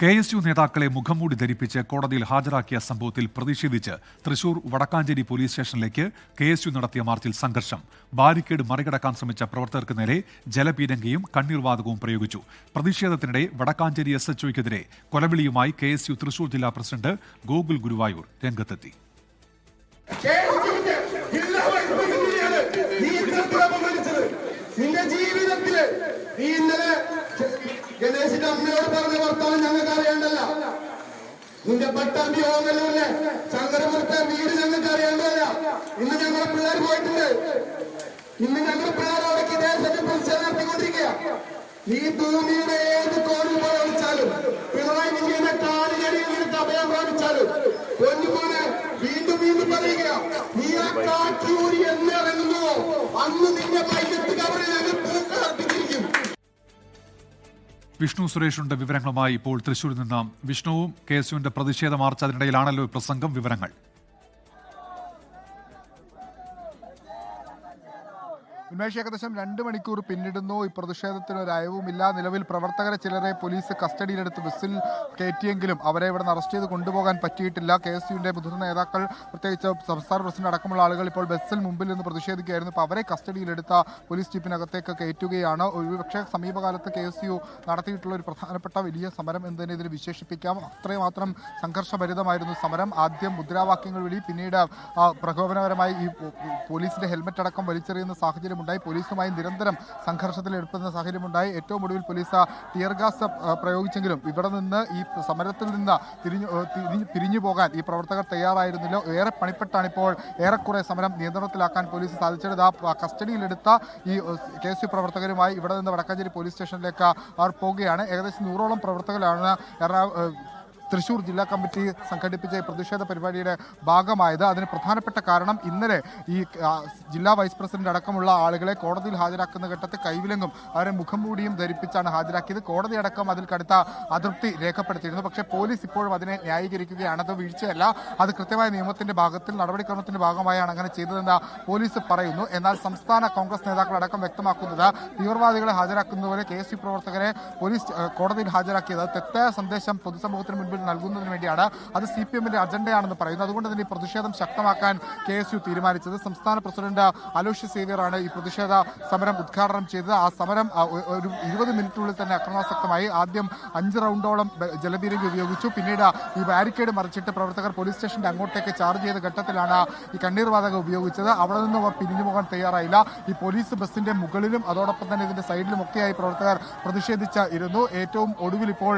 KSU നേതാക്കളെ മുഖംമൂടി ധരിപ്പിച്ച് കോടതിയിൽ ഹാജരാക്കിയ സംഭവത്തിൽ പ്രതിഷേധിച്ച് തൃശൂർ വടക്കാഞ്ചേരി പോലീസ് സ്റ്റേഷനിലേക്ക് KSU നടത്തിയ മാർച്ചിൽ സംഘർഷം. ബാരിക്കേഡ് മറികടക്കാൻ ശ്രമിച്ച പ്രവർത്തകർക്ക് നേരെ ജലപീരങ്കിയും കണ്ണീർവാതകവും പ്രയോഗിച്ചു. പ്രതിഷേധത്തിനിടെ വടക്കാഞ്ചേരി SHOയ്ക്കെതിരെ കൊലവിളിയുമായി KSU തൃശൂർ ജില്ലാ പ്രസിഡന്റ് ഗോകുൽ ഗുരുവായൂർ രംഗത്തെത്തി. ഗണേശിന്റെ അമ്മയോട് പറഞ്ഞ വർത്തമാനം ഞങ്ങൾക്ക് അറിയേണ്ടല്ല. നിന്റെ പട്ടാമ്പി ഓങ്ങല്ലൂരിലെ ശങ്കരപുരത്തെ വീട് ഞങ്ങൾക്ക് അറിയേണ്ടതല്ല. ഇന്ന് ഞങ്ങളുടെ പിള്ളേർ പോയിട്ടുണ്ട്. ഇന്ന് ഞങ്ങളുടെ പിള്ളേരോടൊക്കെ ഇതേ പ്രതിഷേധം നടത്തിക്കൊണ്ടിരിക്കുക. നീ ഭൂമിയുടെ ഏത് കോണിൽ പോയി ഒളിച്ചാലും, പിണറായി വിജയന്റെ കാലുകടിയിൽ നിനക്ക് അഭയം പ്രാപിച്ചാലും, പൊന്നുപോലെ വീണ്ടും വീണ്ടും പറയുക, നീ ആ കാറ്റൂരി എന്നിറങ്ങുന്നുവോ അന്ന് നിന്റെ പൈകത്ത് കവറിൽ ഞങ്ങൾ പൂക്കളർപ്പിച്ചിരിക്കും. വിഷ്ണു സുരേഷുണ്ട് വിവരങ്ങളുമായി ഇപ്പോൾ തൃശ്ശൂരിൽ നിന്ന്. വിഷ്ണുവും KSUവിന്റെ പ്രതിഷേധ മാർച്ച്, അതിനിടയിലാണല്ലോ പ്രസംഗം. വിവരങ്ങൾ. ഉന്മേഷ്, ഏകദേശം 2 മണിക്കൂർ പിന്നിടുന്നു. ഈ പ്രതിഷേധത്തിന് ഒരു അയവുമില്ല. നിലവിൽ പ്രവർത്തകരെ ചിലരെ പോലീസ് കസ്റ്റഡിയിലെടുത്ത് ബസ്സിൽ കയറ്റിയെങ്കിലും അവരെ ഇവിടെ നിന്ന് അറസ്റ്റ് ചെയ്ത് കൊണ്ടുപോകാൻ പറ്റിയിട്ടില്ല. KSUവിന്റെ മുതിർന്ന നേതാക്കൾ, പ്രത്യേകിച്ച് സംസ്ഥാന പ്രസിഡന്റ് അടക്കമുള്ള ആളുകൾ ഇപ്പോൾ ബസ്സിൽ മുമ്പിൽ നിന്ന് പ്രതിഷേധിക്കുകയായിരുന്നു. ഇപ്പോൾ അവരെ കസ്റ്റഡിയിലെടുത്ത പോലീസ് ജീപ്പിനകത്തേക്ക് കയറ്റുകയാണ്. ഒരുപക്ഷെ സമീപകാലത്ത് KSU നടത്തിയിട്ടുള്ള ഒരു പ്രധാനപ്പെട്ട വലിയ സമരം എന്ന് തന്നെ ഇതിന് വിശേഷിപ്പിക്കാം. അത്രമാത്രം സംഘർഷഭരിതമായിരുന്നു സമരം. ആദ്യം മുദ്രാവാക്യങ്ങൾ വിളി, പിന്നീട് പ്രകോപനപരമായി ഈ പോലീസിന്റെ ഹെൽമറ്റ് അടക്കം വലിച്ചെറിയുന്ന സാഹചര്യം ഉണ്ടായി. പോലീസുമായി നിരന്തരം സംഘർഷത്തിൽ ഏർപ്പെടുന്ന സാഹചര്യമുണ്ടായി. ഏറ്റവും ഒടുവിൽ പോലീസ് ടിയർ ഗ്യാസ് പ്രയോഗിച്ചെങ്കിലും ഇവിടെ നിന്ന് ഈ സമരത്തിൽ നിന്ന് പിരിഞ്ഞു പോകാൻ ഈ പ്രവർത്തകർ തയ്യാറായിരുന്നില്ല. ഏറെ പണിപ്പെട്ടാണ് ഇപ്പോൾ ഏറെക്കുറെ സമരം നിയന്ത്രണത്തിലാക്കാൻ പോലീസ് സാധിച്ചത്. കസ്റ്റഡിയിലെടുത്ത ഈ KSU പ്രവർത്തകരുമായി ഇവിടെ നിന്ന് വടക്കാഞ്ചേരി പോലീസ് സ്റ്റേഷനിലേക്ക് അവർ പോവുകയാണ്. ഏകദേശം 100ഓളം പ്രവർത്തകരാണ് തൃശൂർ ജില്ലാ കമ്മിറ്റി സംഘടിപ്പിച്ച ഈ പ്രതിഷേധ പരിപാടിയുടെ ഭാഗമായത്. അതിന് പ്രധാനപ്പെട്ട കാരണം ഇന്നലെ ഈ ജില്ലാ വൈസ് പ്രസിഡന്റ് അടക്കമുള്ള ആളുകളെ കോടതിയിൽ ഹാജരാക്കുന്ന ഘട്ടത്തിൽ കൈവിലങ്ങും അവരെ മുഖംമൂടിയും ധരിപ്പിച്ചാണ് ഹാജരാക്കിയത്. കോടതി അടക്കം അതിൽ കടുത്ത അതൃപ്തി രേഖപ്പെടുത്തിയിരുന്നു. പക്ഷേ പോലീസ് ഇപ്പോഴും അതിനെ ന്യായീകരിക്കുകയാണ്. അത് വീഴ്ചയല്ല, അത് കൃത്യമായ നിയമത്തിന്റെ ഭാഗത്തിൽ നടപടിക്രമത്തിന്റെ ഭാഗമായാണ് അങ്ങനെ ചെയ്തതെന്ന് പോലീസ് പറയുന്നു. എന്നാൽ സംസ്ഥാന കോൺഗ്രസ് നേതാക്കളടക്കം വ്യക്തമാക്കുന്നത് തീവ്രവാദികളെ ഹാജരാക്കുന്നതുപോലെ KSU പ്രവർത്തകരെ പോലീസ് കോടതിയിൽ ഹാജരാക്കിയത് തെറ്റായ സന്ദേശം പൊതുസമൂഹത്തിന് മുൻപിൽ നൽകുന്നതിന് വേണ്ടിയാണ്. അത് CPMന്റെ അജണ്ടയാണെന്ന് പറയുന്നു. അതുകൊണ്ട് തന്നെ ഈ പ്രതിഷേധം ശക്തമാക്കാൻ KSU തീരുമാനിച്ചത്. സംസ്ഥാന പ്രസിഡന്റ് അലോഷ്യസ് സേവ്യറാണ് ഈ പ്രതിഷേധ സമരം ഉദ്ഘാടനം ചെയ്തത്. ആ സമരം ഒരു 20 മിനിറ്റിനുള്ളിൽ തന്നെ അക്രമാസക്തമായി. ആദ്യം 5 റൗണ്ടോളം ജലപീരങ്കി ഉപയോഗിച്ചു. പിന്നീട് ഈ ബാരിക്കേഡ് മറിച്ചിട്ട് പ്രവർത്തകർ പോലീസ് സ്റ്റേഷന്റെ അങ്ങോട്ടേക്ക് ചാർജ് ചെയ്ത ഘട്ടത്തിലാണ് ഈ കണ്ണീർവാതകം ഉപയോഗിച്ചത്. അവിടെ നിന്നും അവർ പിരിഞ്ഞു പോകാൻ തയ്യാറായില്ല. ഈ പോലീസ് ബസിന്റെ മുകളിലും അതോടൊപ്പം തന്നെ ഇതിന്റെ സൈഡിലും ഒക്കെയായി പ്രവർത്തകർ പ്രതിഷേധിച്ചിരുന്നു. ഏറ്റവും ഒടുവിൽ ഇപ്പോൾ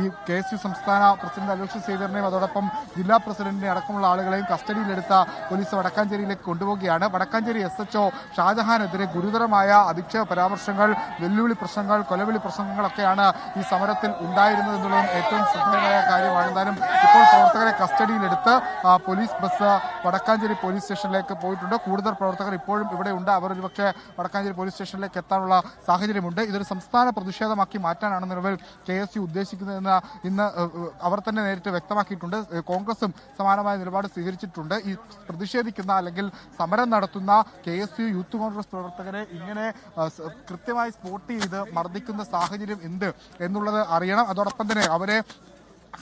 ഈ KSU സംസ്ഥാന പ്രസിഡന്റ് അലോഷ്യസ് സേവ്യറിനെയും അതോടൊപ്പം ജില്ലാ പ്രസിഡന്റിനെ അടക്കമുള്ള ആളുകളെയും കസ്റ്റഡിയിലെടുത്ത പോലീസ് വടക്കാഞ്ചേരിയിലേക്ക് കൊണ്ടുപോവുകയാണ്. വടക്കാഞ്ചേരി SHO ഷാജഹാനെതിരെ ഗുരുതരമായ അധിക്ഷേപ പരാമർശങ്ങൾ, വെല്ലുവിളി പ്രശ്നങ്ങൾ, കൊലവിളി പ്രസംഗങ്ങളൊക്കെയാണ് ഈ സമരത്തിൽ ഉണ്ടായിരുന്നത് എന്നുള്ളതും ഏറ്റവും ശ്രദ്ധേയമായ കാര്യമാണ്. എന്തായാലും ഇപ്പോൾ പ്രവർത്തകരെ കസ്റ്റഡിയിലെടുത്ത് പോലീസ് ബസ് വടക്കാഞ്ചേരി പോലീസ് സ്റ്റേഷനിലേക്ക് പോയിട്ടുണ്ട്. കൂടുതൽ പ്രവർത്തകർ ഇപ്പോഴും ഇവിടെ ഉണ്ട്. അവർ ഒരുപക്ഷെ വടക്കാഞ്ചേരി പോലീസ് സ്റ്റേഷനിലേക്ക് എത്താനുള്ള സാഹചര്യമുണ്ട്. ഇതൊരു സംസ്ഥാന പ്രതിഷേധമാക്കി മാറ്റാനാണ് നിലവിൽ KSU ഉദ്ദേശിക്കുന്നതെന്ന് ഇന്ന് അവർ തന്നെ നേരിട്ട് വ്യക്തമാക്കിയിട്ടുണ്ട്. കോൺഗ്രസും സമാനമായ നിലപാട് സ്വീകരിച്ചിട്ടുണ്ട്. ഈ പ്രതിഷേധിക്കുന്ന അല്ലെങ്കിൽ സമരം നടത്തുന്ന KSU യൂത്ത് കോൺഗ്രസ് പ്രവർത്തകരെ ഇങ്ങനെ കൃത്യമായി സ്പോട്ട് ചെയ്ത് മർദ്ദിക്കുന്ന സാഹചര്യം എന്ത് എന്നുള്ളത് അറിയണം. അതോടൊപ്പം തന്നെ അവരെ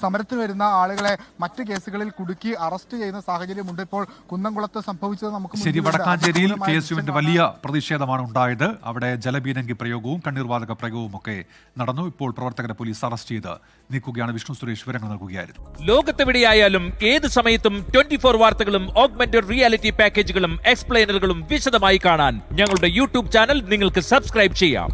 സമരത്തിന് വരുന്ന ആളുകളെ മറ്റ് കേസുകളിൽ കുടുക്കി അറസ്റ്റ് ചെയ്യുന്ന സാഹചര്യമുണ്ട്. ഇപ്പോൾ കുന്നംകുളത്ത് സംഭവിച്ചത് നമുക്ക് ശരി. വടക്കാഞ്ചേരിയിൽ KSUവിന്റെ വലിയ പ്രതിഷേധമാണ് ഉണ്ടായത്. അവിടെ ജലപീരങ്കി പ്രയോഗവും കണ്ണീർവാതക പ്രയോഗവും ഒക്കെ നടന്നു. ഇപ്പോൾ പ്രവർത്തകരെ പോലീസ് അറസ്റ്റ് ചെയ്ത് നീക്കുകയാണ്. വിഷ്ണു സുരേഷ് വിവരങ്ങൾ നൽകുകയായിരുന്നു. ലോകത്തെവിടെയായാലും ഏത് സമയത്തും 24 വാർത്തകളും ഓഗ്മെന്റഡ് റിയാലിറ്റി പാക്കേജുകളും എക്സ്പ്ലെയിനറുകളും വിശദമായി കാണാൻ ഞങ്ങളുടെ YouTube ചാനൽ നിങ്ങൾക്ക് സബ്സ്ക്രൈബ് ചെയ്യാം.